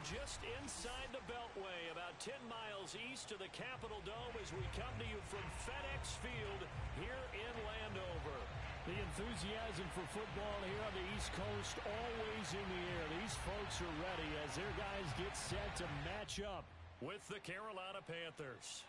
just inside the Beltway, about 10 miles east of the Capitol Dome as we come to you from FedEx Field here in Landover. The enthusiasm for football here on the East Coast always in the air. These folks are ready as their guys get set to match up with the Carolina Panthers.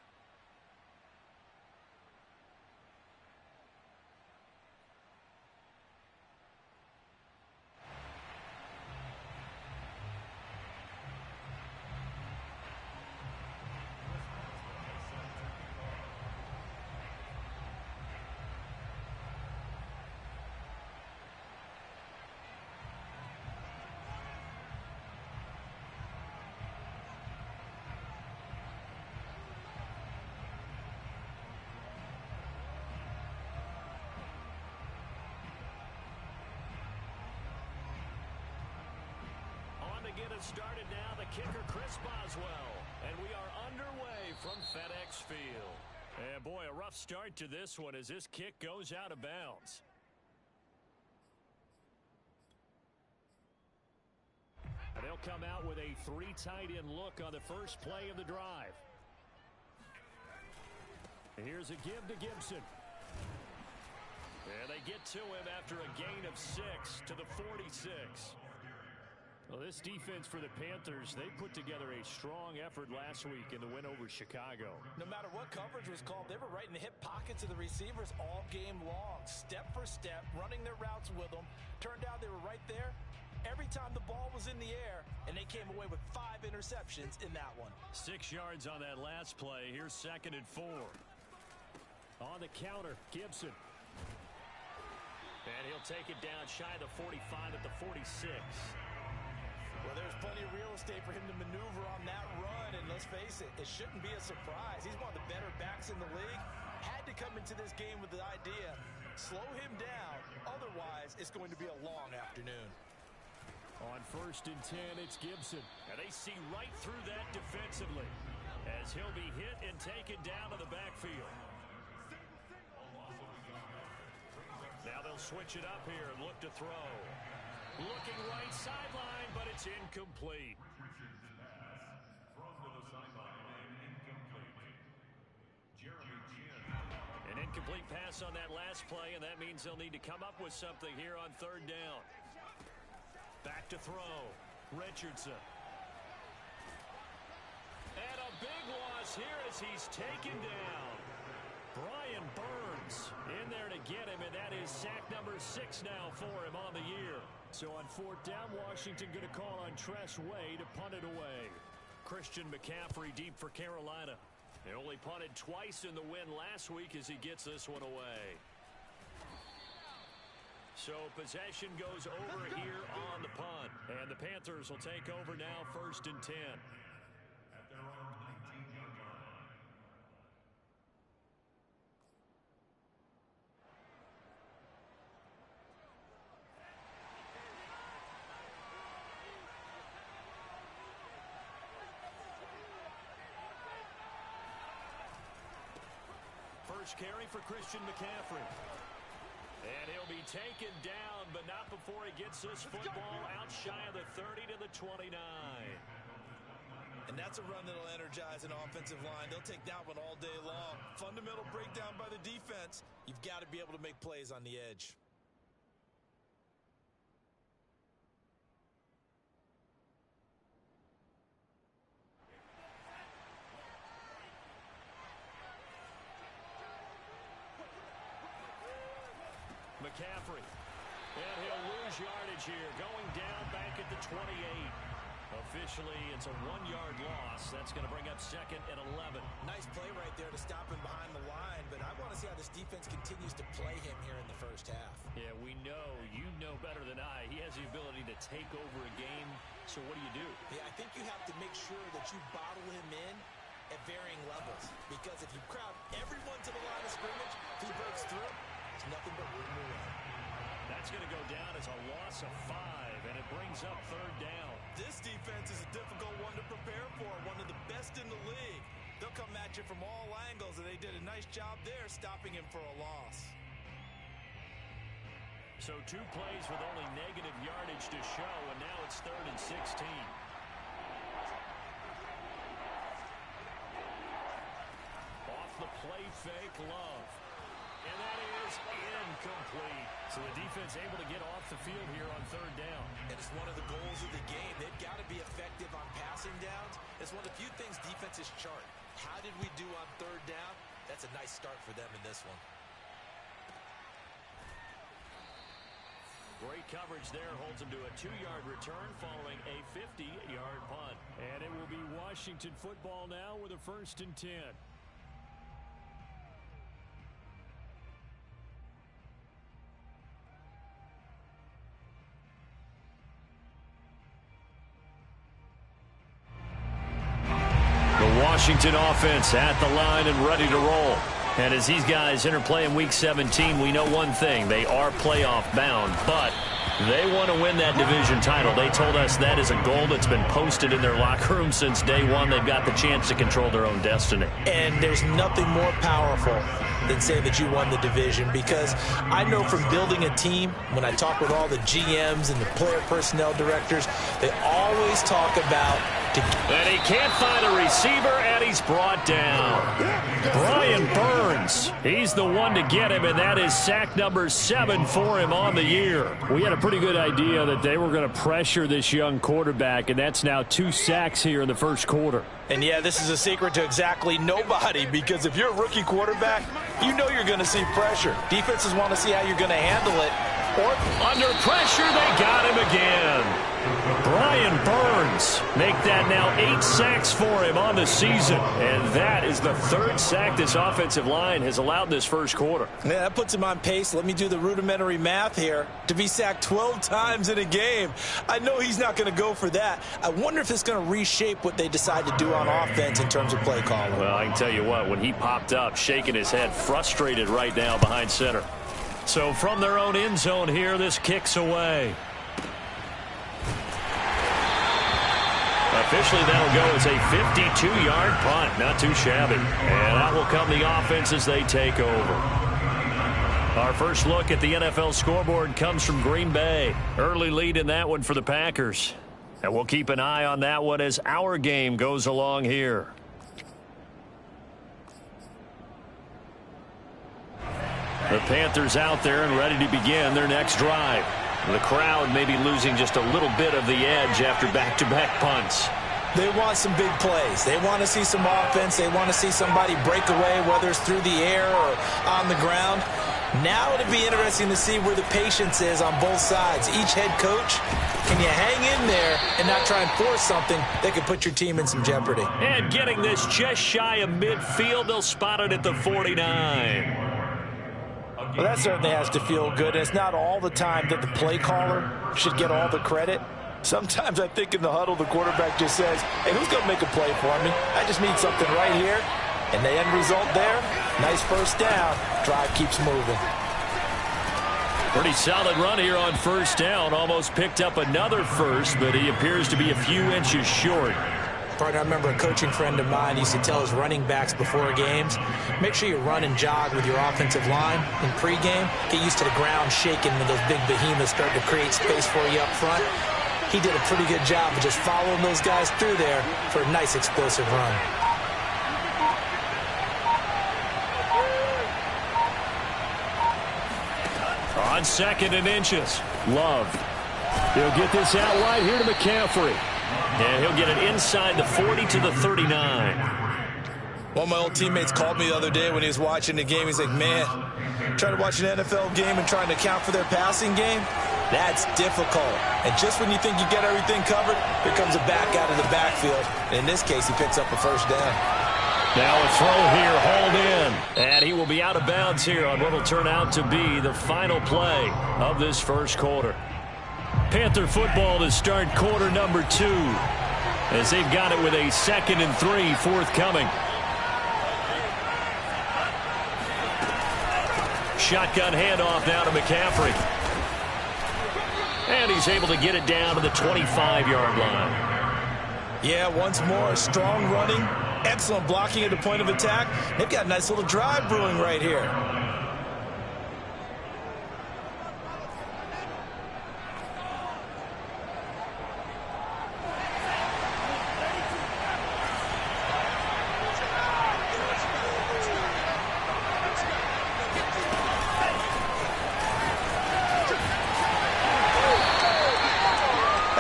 Get it started now, the kicker Chris Boswell, and we are underway from FedEx Field. And boy, a rough start to this one as this kick goes out of bounds. And they'll come out with a 3 tight end look on the first play of the drive. And here's a give to Gibson. And they get to him after a gain of 6 to the 46. Well, this defense for the Panthers, they put together a strong effort last week in the win over Chicago. No matter what coverage was called, they were right in the hip pockets of the receivers all game long, step for step, running their routes with them. Turned out they were right there every time the ball was in the air, and they came away with 5 interceptions in that one. 6 yards on that last play. Here's 2nd and 4. On the counter, Gibson. And he'll take it down shy of the 45 at the 46. Well, there's plenty of real estate for him to maneuver on that run, and let's face it, it shouldn't be a surprise. He's one of the better backs in the league. Had to come into this game with the idea, slow him down, otherwise it's going to be a long afternoon. On 1st and 10, it's Gibson. And they see right through that defensively as he'll be hit and taken down to the backfield. Now they'll switch it up here and look to throw. Looking right sideline, but it's incomplete. An incomplete pass on that last play, and that means they'll need to come up with something here on 3rd down. Back to throw. Richardson. And a big loss here as he's taken down. Brian Burns in there to get him, and that is sack number 6 now for him on the year. So on 4th down, Washington going to call on Tress Way to punt it away. Christian McCaffrey deep for Carolina. They only punted twice in the win last week as he gets this one away. So possession goes over here on the punt. And the Panthers will take over now 1st and 10. At their own 19-yard line. First carry for Christian McCaffrey. And he'll be taken down, but not before he gets this football out shy of the 30 to the 29. And that's a run that'll energize an offensive line. They'll take that one all day long. Fundamental breakdown by the defense. You've got to be able to make plays on the edge. McCaffrey. And he'll lose yardage here. Going down back at the 28. Officially, it's a 1-yard loss. That's going to bring up 2nd and 11. Nice play right there to stop him behind the line, but I want to see how this defense continues to play him here in the first half. Yeah, we know. You know better than I. He has the ability to take over a game. So what do? Yeah, I think you have to make sure that you bottle him in at varying levels, because if you crowd everyone to the line of scrimmage, if he breaks through, it's nothing but room to run. That's going to go down as a loss of 5, and it brings up 3rd down. This defense is a difficult one to prepare for, one of the best in the league. They'll come at you from all angles, and they did a nice job there stopping him for a loss. So 2 plays with only negative yardage to show, and now it's 3rd and 16. play fake Love. And that is incomplete. So the defense able to get off the field here on third down. And it's one of the goals of the game. They've got to be effective on passing downs. It's one of the few things defenses chart. How did we do on third down? That's a nice start for them in this one. Great coverage there. Holds him to a 2-yard return following a 50-yard punt. And it will be Washington football now with a 1st and 10. Washington offense at the line and ready to roll. And as these guys interplay in Week 17, we know one thing. They are playoff bound, but they want to win that division title. They told us that is a goal that's been posted in their locker room since day one. They've got the chance to control their own destiny. And there's nothing more powerful than saying that you won the division, because I know from building a team, when I talk with all the GMs and the player personnel directors, they always talk about and he can't find a receiver, and he's brought down. Brian Burns, he's the one to get him, and that is sack number 7 for him on the year. We had a pretty good idea that they were going to pressure this young quarterback, and that's now 2 sacks here in the first quarter. And yeah, this is a secret to exactly nobody, because if you're a rookie quarterback, you know you're going to see pressure. Defenses want to see how you're going to handle it. Or under pressure, they got him again. Brian Burns make that now 8 sacks for him on the season. And that is the 3rd sack this offensive line has allowed this first quarter. Yeah, that puts him on pace. Let me do the rudimentary math here. To be sacked 12 times in a game, I know he's not going to go for that. I wonder if it's going to reshape what they decide to do on offense in terms of play calling. Well, I can tell you what, when he popped up, shaking his head, frustrated right now behind center. So from their own end zone here, this kicks away. Officially, that'll go as a 52-yard punt. Not too shabby. And that will come the offense as they take over. Our first look at the NFL scoreboard comes from Green Bay. Early lead in that one for the Packers. And we'll keep an eye on that one as our game goes along here. The Panthers out there and ready to begin their next drive. The crowd may be losing just a little bit of the edge after back-to-back punts. They want some big plays. They want to see some offense. They want to see somebody break away, whether it's through the air or on the ground. Now it'll be interesting to see where the patience is on both sides. Each head coach, can you hang in there and not try and force something that could put your team in some jeopardy? And getting this just shy of midfield, they'll spot it at the 49. Well, that certainly has to feel good. And it's not all the time that the play caller should get all the credit. Sometimes I think in the huddle, the quarterback just says, hey, who's going to make a play for me? I just need something right here. And the end result there, nice first down. Drive keeps moving. Pretty solid run here on first down. Almost picked up another first, but he appears to be a few inches short. Partner, I remember a coaching friend of mine used to tell his running backs before games, make sure you run and jog with your offensive line in pregame. Get used to the ground shaking when those big behemoths start to create space for you up front. He did a pretty good job of just following those guys through there for a nice explosive run. On 2nd and inches, Love. He'll get this out wide here to McCaffrey. And he'll get it inside the 40 to the 39. One of my old teammates called me the other day when he was watching the game. He's like, man, trying to watch an NFL game and trying to account for their passing game, that's difficult. And just when you think you get everything covered, here comes a back out of the backfield. And in this case, he picks up a first down. Now a throw here, hauled in. And he will be out of bounds here on what will turn out to be the final play of this first quarter. Panther football to start quarter number 2 as they've got it with a 2nd and 3 forthcoming. Shotgun handoff now to McCaffrey. And he's able to get it down to the 25-yard line. Yeah, once more, strong running, excellent blocking at the point of attack. They've got a nice little drive brewing right here.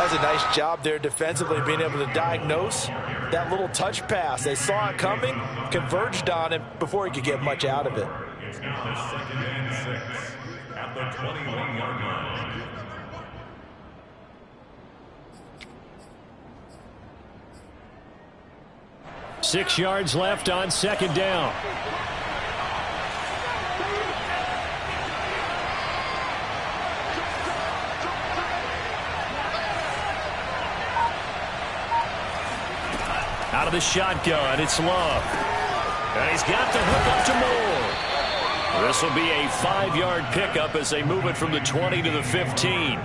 does a nice job there defensively, being able to diagnose that little touch pass. They saw it coming, converged on him before he could get much out of it. It's now 2nd and 6 at the 21-yard line. Six yards left on 2nd down. Out of the shotgun, it's Love. And he's got the hook up to Moore. This will be a 5-yard pickup as they move it from the 20 to the 15.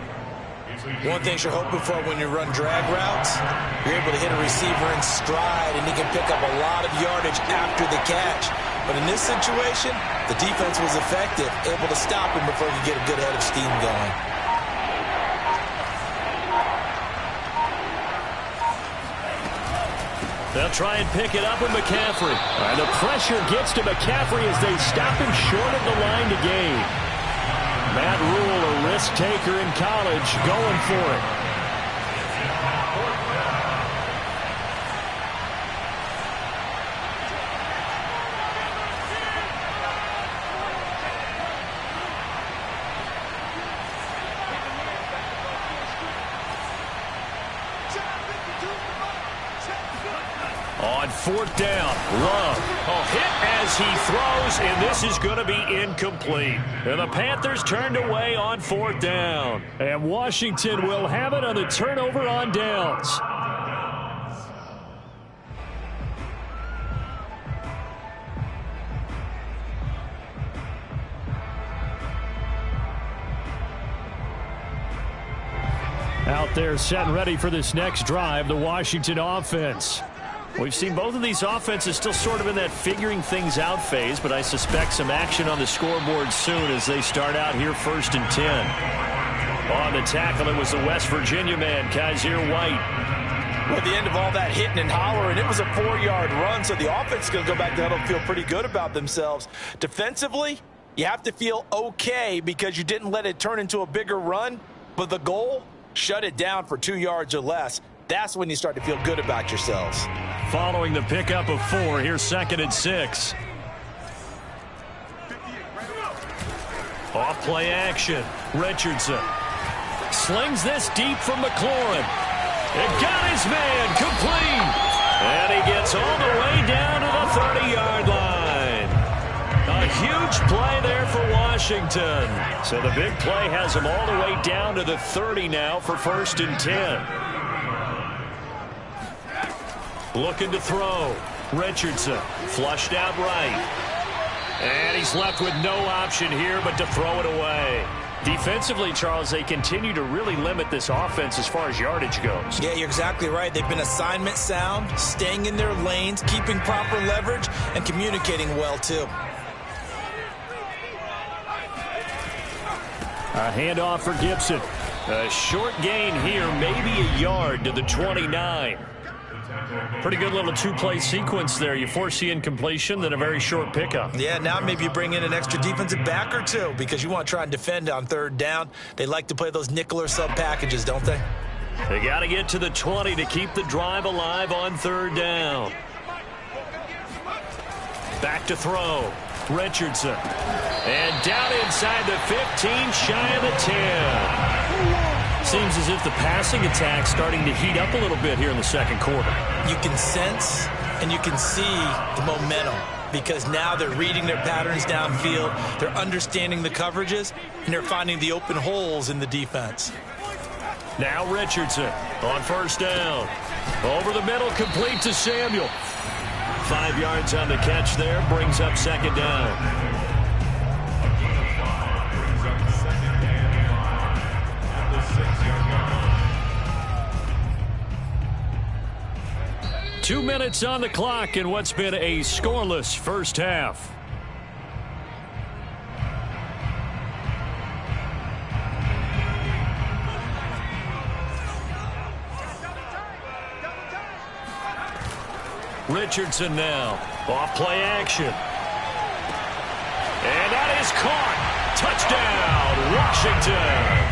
One thing you're hoping for when you run drag routes, you're able to hit a receiver in stride, and he can pick up a lot of yardage after the catch. But in this situation, the defense was effective, able to stop him before he could get a good head of steam going. They'll try and pick it up with McCaffrey. And the pressure gets to McCaffrey as they stop him short of the line to gain. Matt Rule, a risk taker in college, going for it. On 4th down, Love. Hit as he throws, and this is going to be incomplete. And the Panthers turned away on 4th down. And Washington will have it on the turnover on downs. Out there set and ready for this next drive, the Washington offense. We've seen both of these offenses still sort of in that figuring things out phase, but I suspect some action on the scoreboard soon as they start out here 1st and 10. On the tackle, it was the West Virginia man, Kaiser White. Well, at the end of all that hitting and hollering, it was a 4-yard run, so the offense is going to go back to huddle and feel pretty good about themselves. Defensively, you have to feel okay because you didn't let it turn into a bigger run, but the goal, shut it down for 2 yards or less. That's when you start to feel good about yourselves. Following the pickup of 4, here's 2nd and 6. Off play action. Richardson slings this deep from McLaurin. It got his man complete. And he gets all the way down to the 30-yard line. A huge play there for Washington. So the big play has him all the way down to the 30 now for 1st and 10. Looking to throw. Richardson flushed out right. And he's left with no option here but to throw it away. Defensively, Charles, they continue to really limit this offense as far as yardage goes. Yeah, you're exactly right. They've been assignment sound, staying in their lanes, keeping proper leverage, and communicating well, too. A handoff for Gibson. A short gain here, maybe a yard to the 29. Pretty good little two-play sequence there. You force the incompletion, then a very short pickup. Yeah, now maybe you bring in an extra defensive back or two because you want to try and defend on 3rd down. They like to play those nickel or sub packages, don't they? They got to get to the 20 to keep the drive alive on 3rd down. Back to throw. Richardson. And down inside the 15, shy of the 10. Seems as if the passing attack's starting to heat up a little bit here in the 2nd quarter. You can sense and you can see the momentum because now they're reading their patterns downfield, they're understanding the coverages, and they're finding the open holes in the defense. Now Richardson on 1st down. Over the middle, complete to Samuel. 5 yards on the catch there, brings up 2nd down. 2 minutes on the clock in what's been a scoreless first half. Richardson now. Off play action. And that is caught. Touchdown, Washington.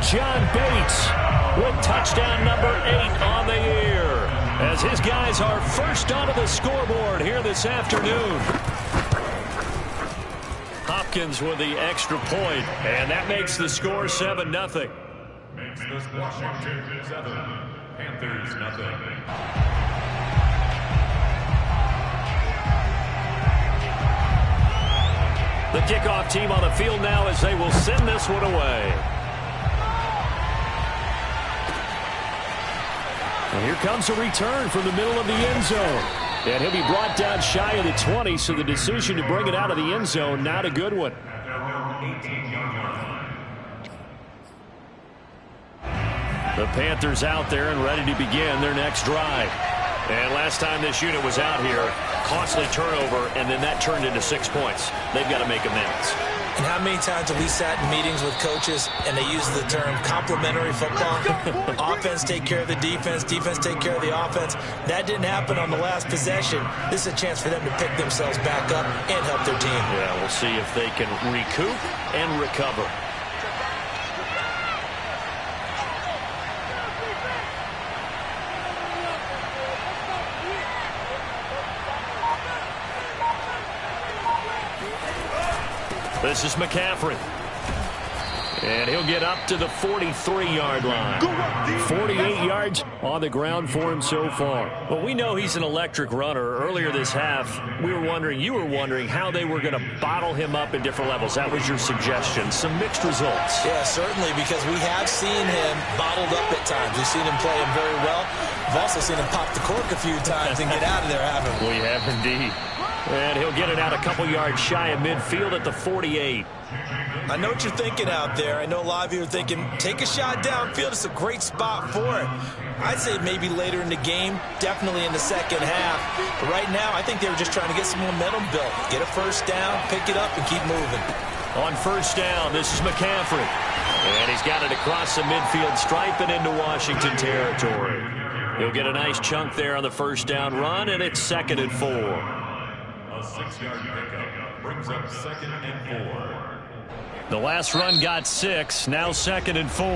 John Bates with touchdown number 8 on the year, as his guys are first onto the scoreboard here this afternoon. Hopkins with the extra point, and that makes the score 7-0. Makes this Washington 7, Panthers nothing. The kickoff team on the field now as they will send this one away. And here comes a return from the middle of the end zone. And he'll be brought down shy of the 20, so the decision to bring it out of the end zone, not a good one. The Panthers out there and ready to begin their next drive. And last time this unit was out here, costly turnover, and then that turned into 6 points. They've got to make amends. And how many times have we sat in meetings with coaches and they use the term complementary football? Offense take care of the defense, defense take care of the offense. That didn't happen on the last possession. This is a chance for them to pick themselves back up and help their team. Yeah, we'll see if they can recoup and recover. This is McCaffrey. And he'll get up to the 43-yard line. 48 yards on the ground for him so far. Well, we know he's an electric runner. Earlier this half, you were wondering how they were going to bottle him up at different levels. That was your suggestion. Some mixed results. Yeah, certainly, because we have seen him bottled up at times. We've seen him play him very well. We've also seen him pop the cork a few times and get out of there, haven't we? We have indeed. And he'll get it out a couple yards shy of midfield at the 48. I know what you're thinking out there. I know a lot of you are thinking, take a shot downfield. It's a great spot for it. I'd say maybe later in the game, definitely in the second half. But right now, I think they were just trying to get some momentum built. Get a first down, pick it up, and keep moving. On first down, this is McCaffrey. And he's got it across the midfield stripe and into Washington territory. He'll get a nice chunk there on the first down run, and it's 2nd and 4. A 6-yard pickup brings up 2nd and 4. The last run got 6, now 2nd and 4.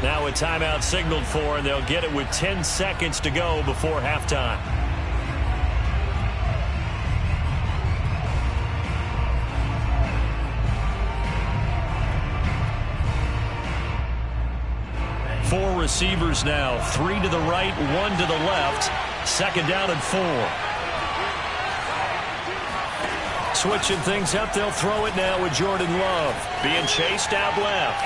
Now a timeout signaled for, and they'll get it with 10 seconds to go before halftime. Four receivers now, 3 to the right, 1 to the left. 2nd down and 4. Switching things up, they'll throw it now with Jordan Love. Being chased out left.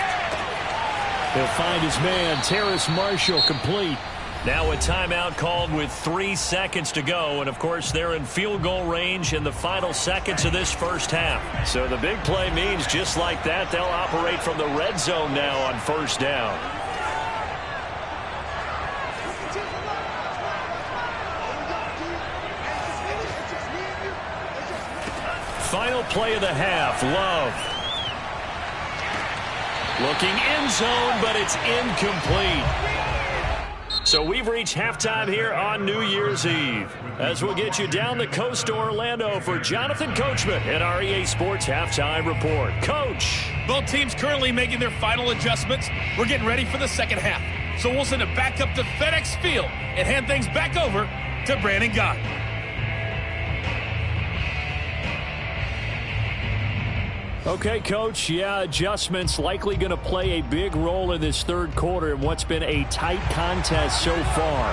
He'll find his man, Terrace Marshall, complete. Now a timeout called with 3 seconds to go. And, of course, they're in field goal range in the final seconds of this first half. So the big play means just like that, they'll operate from the red zone now on first down. Final play of the half, Love. Looking end zone, but it's incomplete. So we've reached halftime here on New Year's Eve. As we'll get you down the coast to Orlando for Jonathan Coachman at our EA Sports Halftime Report. Coach. Both teams currently making their final adjustments. We're getting ready for the second half. So we'll send it back up to FedEx Field and hand things back over to Brandon Gott. Okay, Coach, adjustments likely going to play a big role in this third quarter in what's been a tight contest so far.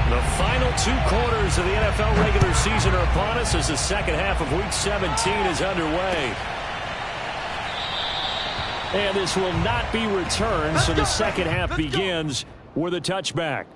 The final 2 quarters of the NFL regular season are upon us as the second half of Week 17 is underway. And this will not be returned, so the second half begins with a touchback.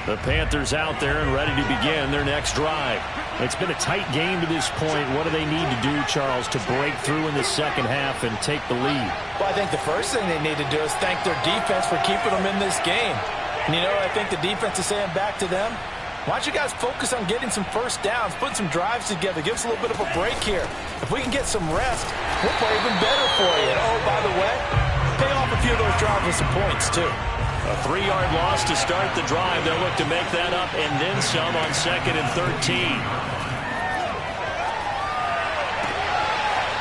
The Panthers out there and ready to begin their next drive. It's been a tight game to this point. What do they need to do, Charles, to break through in the second half and take the lead? Well, I think the first thing they need to do is thank their defense for keeping them in this game. And, I think the defense is saying back to them, why don't you guys focus on getting some first downs, put some drives together, give us a little bit of a break here. If we can get some rest, we'll play even better for you. And, oh, by the way, pay off a few of those drives with some points, too. A 3-yard loss to start the drive. They'll look to make that up and then some on 2nd and 13.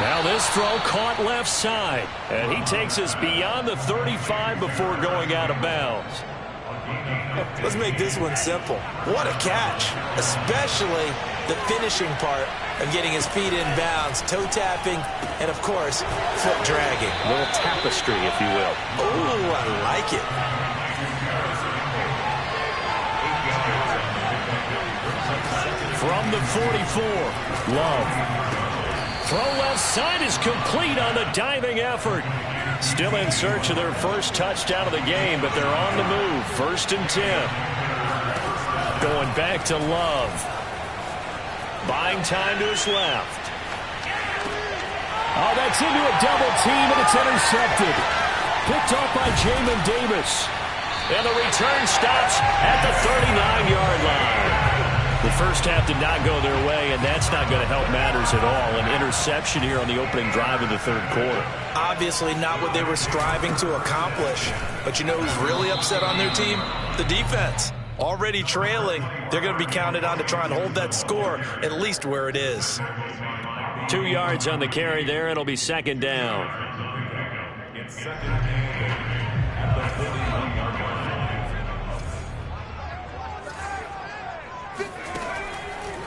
Now this throw caught left side, and he takes us beyond the 35 before going out of bounds. Let's make this one simple. What a catch, especially the finishing part of getting his feet in bounds, toe tapping, and of course, foot dragging. A little tapestry, if you will. Oh, I like it. From the 44, Love. Throw left side is complete on the diving effort. Still in search of their first touchdown of the game, but they're on the move. 1st and 10. Going back to Love. Buying time to his left. Oh, that's into a double team, and it's intercepted. Picked off by Jamin Davis. And the return stops at the 39-yard line. The first half did not go their way, and that's not going to help matters at all. An interception here on the opening drive of the third quarter. Obviously not what they were striving to accomplish. But you know who's really upset on their team? The defense. Already trailing. They're going to be counted on to try and hold that score at least where it is. 2 yards on the carry there. It'll be 2nd down. It's 2nd at the 41-yard line.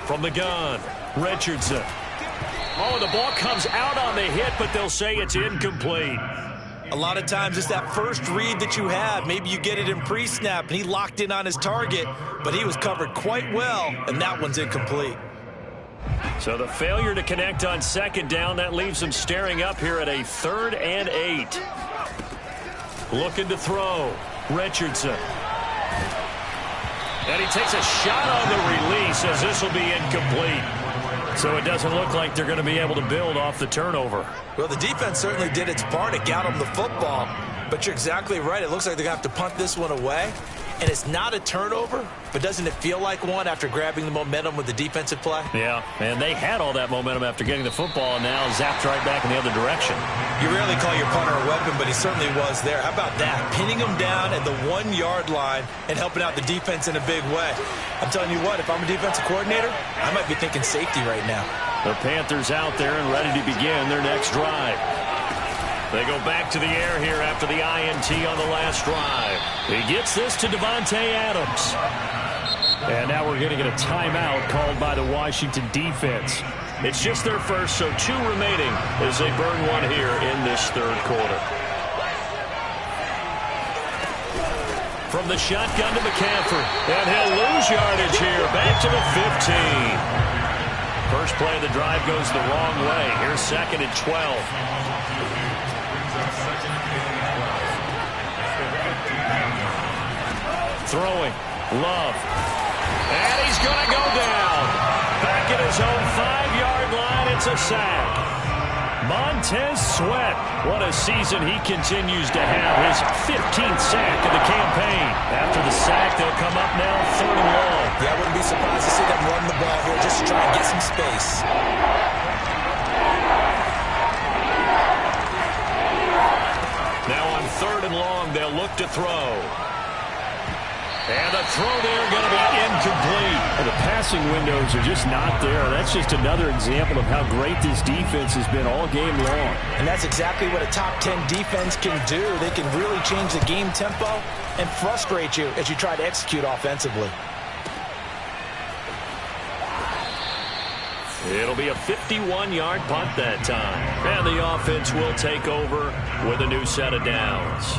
From the gun, Richardson. Oh, the ball comes out on the hit, but they'll say it's incomplete. A lot of times it's that first read that you have. Maybe you get it in pre-snap, and he locked in on his target, but he was covered quite well, and that one's incomplete. So the failure to connect on 2nd down, that leaves them staring up here at a 3rd and 8. Looking to throw, Richardson. And he takes a shot on the release as this will be incomplete. So it doesn't look like they're going to be able to build off the turnover. Well, the defense certainly did its part. It got them the football. But you're exactly right. It looks like they're going to have to punt this one away. And it's not a turnover, but doesn't it feel like one after grabbing the momentum with the defensive play? Yeah, and they had all that momentum after getting the football, and now zapped right back in the other direction. You rarely call your punter a weapon, but he certainly was there. How about that? Pinning him down at the 1-yard line and helping out the defense in a big way. I'm telling you what, if I'm a defensive coordinator, I might be thinking safety right now. The Panthers out there and ready to begin their next drive. They go back to the air here after the INT on the last drive. He gets this to Devontae Adams. And now we're going to get a timeout called by the Washington defense. It's just their first, so 2 remaining as they burn one here in this third quarter. From the shotgun to McCaffrey. And he'll lose yardage here. Back to the 15. First play of the drive goes the wrong way. Here's 2nd and 12. Throwing, Love, and he's going to go down. Back at his own 5-yard line, it's a sack. Montez Sweat, what a season he continues to have. His 15th sack of the campaign. After the sack, they'll come up now 3rd and long. Yeah, I wouldn't be surprised to see them run the ball here just to try and get some space. Now on 3rd and long, they'll look to throw. And the throw there going to be incomplete. And the passing windows are just not there. That's just another example of how great this defense has been all game long. And that's exactly what a top 10 defense can do. They can really change the game tempo and frustrate you as you try to execute offensively. It'll be a 51-yard punt that time. And the offense will take over with a new set of downs.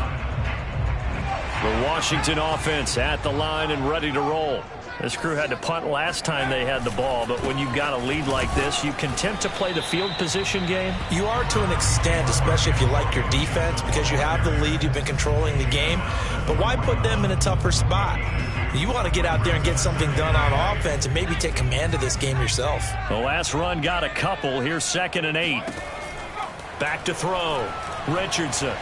The Washington offense at the line and ready to roll. This crew had to punt last time they had the ball, but when you've got a lead like this, you content to play the field position game? You are to an extent, especially if you like your defense, because you have the lead, you've been controlling the game. But why put them in a tougher spot? You want to get out there and get something done on offense and maybe take command of this game yourself. The last run got a couple. Here's 2nd and 8. Back to throw. Richardson.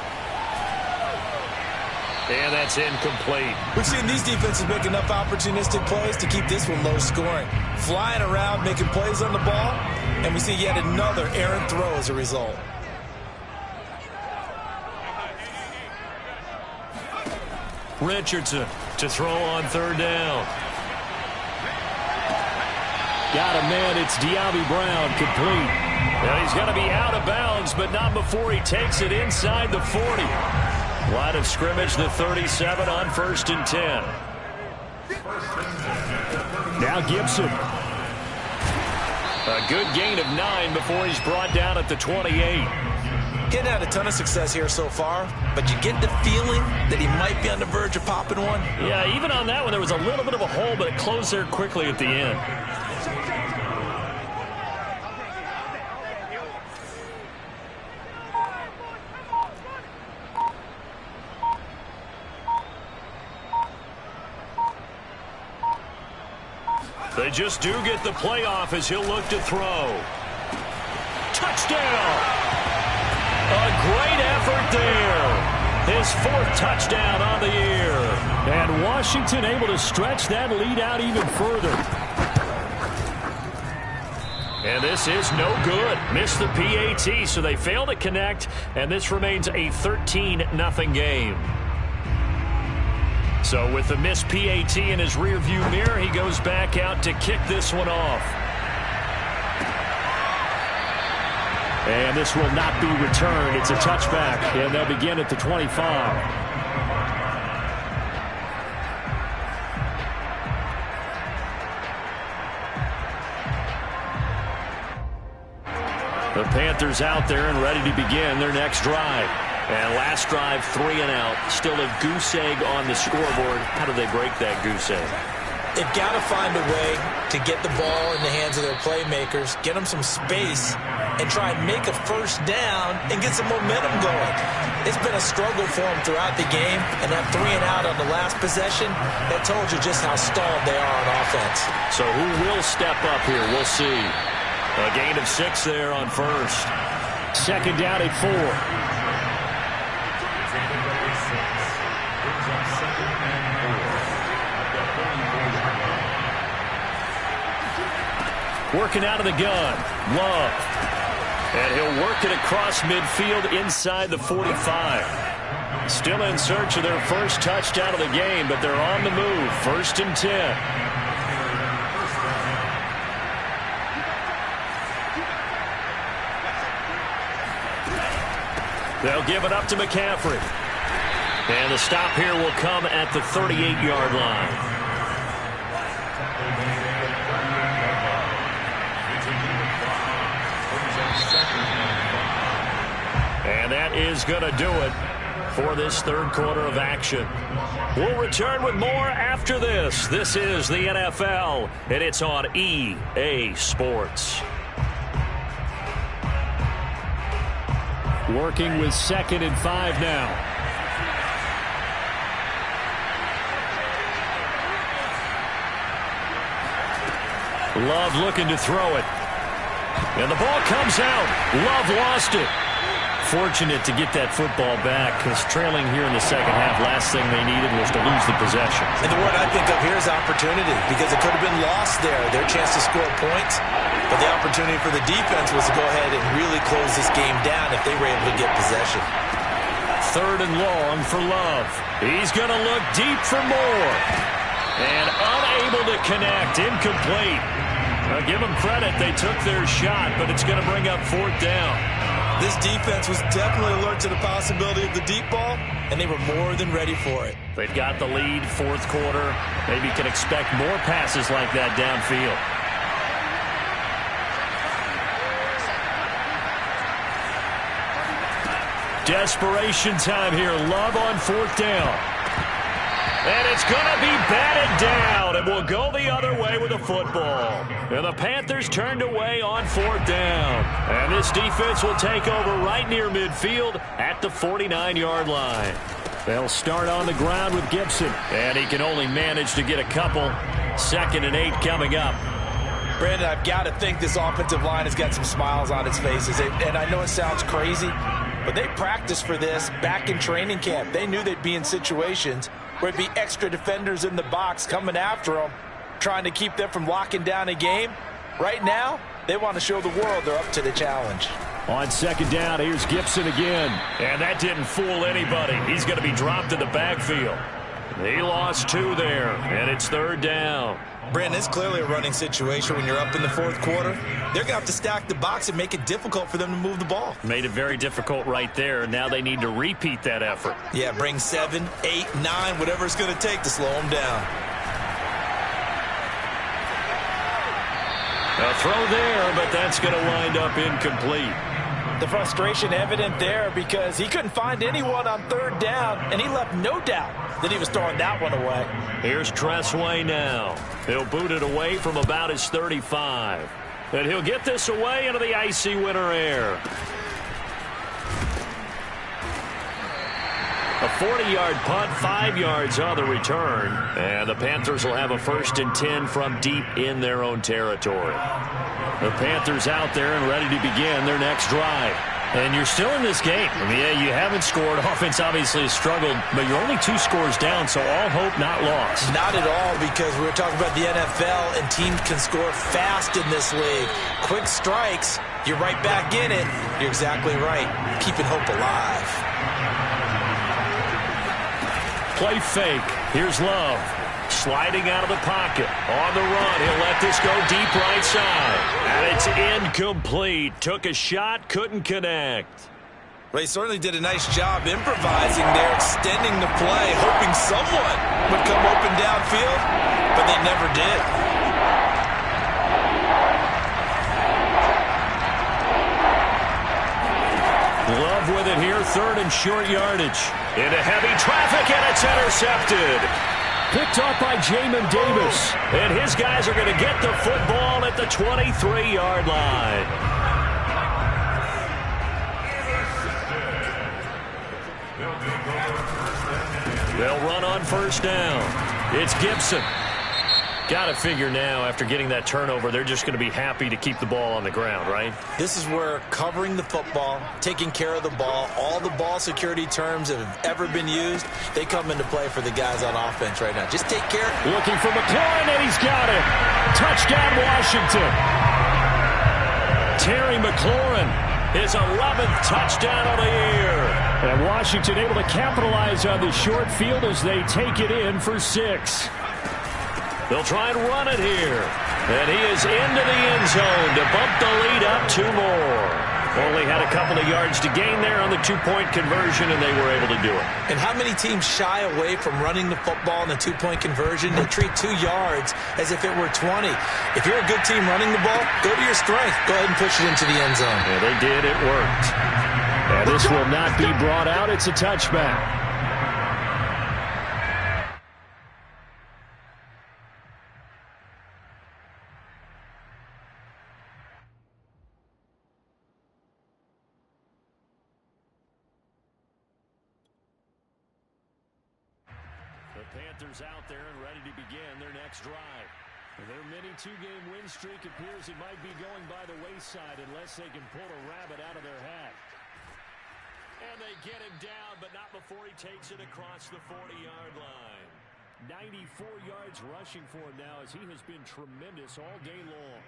And that's incomplete. We've seen these defenses make enough opportunistic plays to keep this one low scoring. Flying around, making plays on the ball, and we see yet another errant throw as a result. Richardson to throw on 3rd down. Got a man, it's De'Ami Brown, complete. And he's going to be out of bounds, but not before he takes it inside the 40. Line of scrimmage, the 37 on 1st and 10. Now Gibson. A good gain of 9 before he's brought down at the 28. Getting had a ton of success here so far, but you get the feeling that he might be on the verge of popping one. Yeah, even on that one, there was a little bit of a hole, but it closed there quickly at the end. They just do get the playoff as he'll look to throw. Touchdown! A great effort there. His 4th touchdown on the year. And Washington able to stretch that lead out even further. And this is no good. Missed the PAT, so they fail to connect, and this remains a 13-0 game. So with the missed PAT in his rearview mirror, he goes back out to kick this one off. And this will not be returned. It's a touchback, and they'll begin at the 25. The Panthers out there and ready to begin their next drive. And last drive, 3 and out. Still a goose egg on the scoreboard. How do they break that goose egg? They've got to find a way to get the ball in the hands of their playmakers, get them some space, and try and make a first down and get some momentum going. It's been a struggle for them throughout the game, and that 3 and out on the last possession, that told you just how stalled they are on offense. So who will step up here? We'll see. A gain of 6 there on 1st. 2nd down at 4. Working out of the gun. Love. And he'll work it across midfield inside the 45. Still in search of their first touchdown of the game, but they're on the move. 1st and 10. They'll give it up to McCaffrey. And the stop here will come at the 38-yard line. And that is going to do it for this 3rd quarter of action. We'll return with more after this. This is the NFL, and it's on EA Sports. Working with 2nd and 5 now. Love looking to throw it. And the ball comes out. Love lost it. Fortunate to get that football back, because trailing here in the second half, last thing they needed was to lose the possession. And the word I think of here is opportunity, because it could have been lost there, their chance to score points. But the opportunity for the defense was to go ahead and really close this game down if they were able to get possession. 3rd and long for Love. He's going to look deep for more. And unable to connect. Incomplete. Now, give them credit. They took their shot, but it's going to bring up 4th down. This defense was definitely alert to the possibility of the deep ball, and they were more than ready for it. They've got the lead, 4th quarter. Maybe can expect more passes like that downfield. Desperation time here. Love on 4th down. And it's going to be batted down, and will go the other way with the football. And the Panthers turned away on 4th down. And this defense will take over right near midfield at the 49-yard line. They'll start on the ground with Gibson. And he can only manage to get a couple. 2nd and 8 coming up. Brandon, I've got to think this offensive line has got some smiles on its faces. And I know it sounds crazy, but they practiced for this back in training camp. They knew they'd be in situations where it'd be extra defenders in the box coming after them, trying to keep them from locking down a game. Right now, they want to show the world they're up to the challenge. On 2nd down, here's Gibson again. And that didn't fool anybody. He's going to be dropped in the backfield. He lost 2 there, and it's 3rd down. Brandon, it's clearly a running situation when you're up in the 4th quarter. They're going to have to stack the box and make it difficult for them to move the ball. Made it very difficult right there. Now they need to repeat that effort. Yeah, bring 7, 8, 9, whatever it's going to take to slow them down. A throw there, but that's going to wind up incomplete. The frustration evident there because he couldn't find anyone on 3rd down, and he left no doubt that he was throwing that one away. Here's Tressway now. He'll boot it away from about his 35. And he'll get this away into the icy winter air. A 40-yard punt, 5 yards on the return. And the Panthers will have a 1st and 10 from deep in their own territory. The Panthers out there and ready to begin their next drive. And you're still in this game. I mean, yeah, you haven't scored. Offense obviously has struggled, but you're only 2 scores down, so all hope not lost. Not at all, because we were talking about the NFL, and teams can score fast in this league. Quick strikes, you're right back in it. You're exactly right. Keeping hope alive. Play fake. Here's Love. Sliding out of the pocket. On the run. He'll let this go deep right side. And it's incomplete. Took a shot, couldn't connect. Well, he certainly did a nice job improvising there, extending the play, hoping someone would come open downfield, but they never did. Love with it here, 3rd and short yardage. Into heavy traffic, and it's intercepted. Picked off by Jamin Davis. And his guys are going to get the football at the 23-yard line. They'll run on 1st down. It's Gibson. Got to figure now, after getting that turnover, they're just going to be happy to keep the ball on the ground, right? This is where covering the football, taking care of the ball, all the ball security terms that have ever been used, they come into play for the guys on offense right now. Just take care. Looking for McLaurin, and he's got it. Touchdown, Washington. Terry McLaurin, his 11th touchdown of the year. And Washington able to capitalize on the short field as they take it in for 6. They'll try and run it here. And he is into the end zone to bump the lead up 2 more. Only had a couple of yards to gain there on the 2-point conversion, and they were able to do it. And how many teams shy away from running the football in the 2-point conversion? They treat 2 yards as if it were 20. If you're a good team running the ball, go to your strength. Go ahead and push it into the end zone. Yeah, they did. It worked. And this will not be brought out. It's a touchback. Panthers out there and ready to begin their next drive. Their mini 2-game win streak appears it might be going by the wayside unless they can pull a rabbit out of their hat. And they get him down, but not before he takes it across the 40-yard line. 94 yards rushing for him now as he has been tremendous all day long.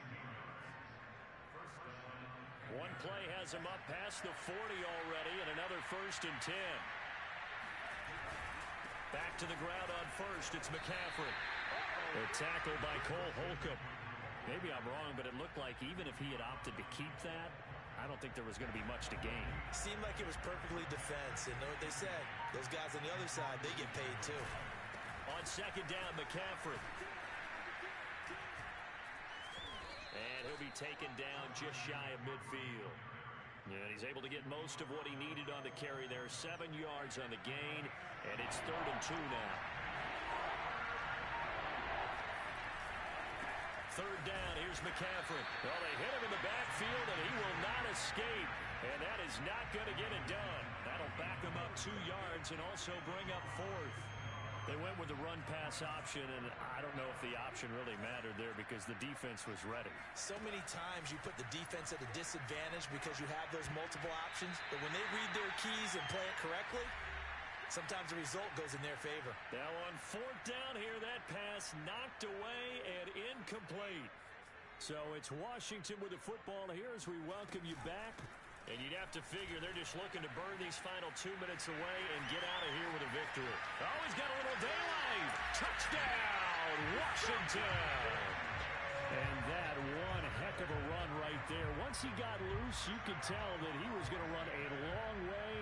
One play has him up past the 40 already, and another 1st and 10. Back to the ground on 1st. It's McCaffrey. A tackle by Cole Holcomb. Maybe I'm wrong, but it looked like even if he had opted to keep that, I don't think there was going to be much to gain. Seemed like it was perfectly defense. And know what they said? Those guys on the other side, they get paid too. On 2nd down, McCaffrey. And he'll be taken down just shy of midfield. And he's able to get most of what he needed on the carry there. 7 yards on the gain, and it's 3rd and 2 now. 3rd down, here's McCaffrey. Well, they hit him in the backfield, and he will not escape. And that is not going to get it done. That'll back him up 2 yards and also bring up 4th. They went with the run-pass option, and I don't know if the option really mattered there because the defense was ready. So many times you put the defense at a disadvantage because you have those multiple options, but when they read their keys and play it correctly, sometimes the result goes in their favor. Now on 4th down here, that pass knocked away and incomplete. So it's Washington with the football here as we welcome you back And you'd have to figure they're just looking to burn these final 2 minutes away and get out of here with a victory. Oh, he's got a little daylight. Touchdown, Washington. And that one heck of a run right there. Once he got loose, you could tell that he was going to run a long way.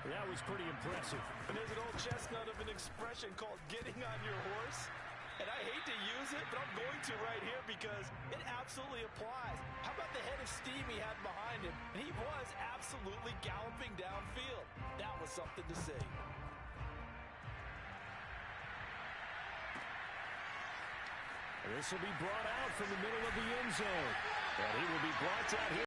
That was pretty impressive. And there's an old chestnut of an expression called getting on your horse. And I hate to use it, but I'm going to right here because it absolutely applies. How about the head of steam he had behind him? And he was absolutely galloping downfield. That was something to see. This will be brought out from the middle of the end zone. And he will be brought out here.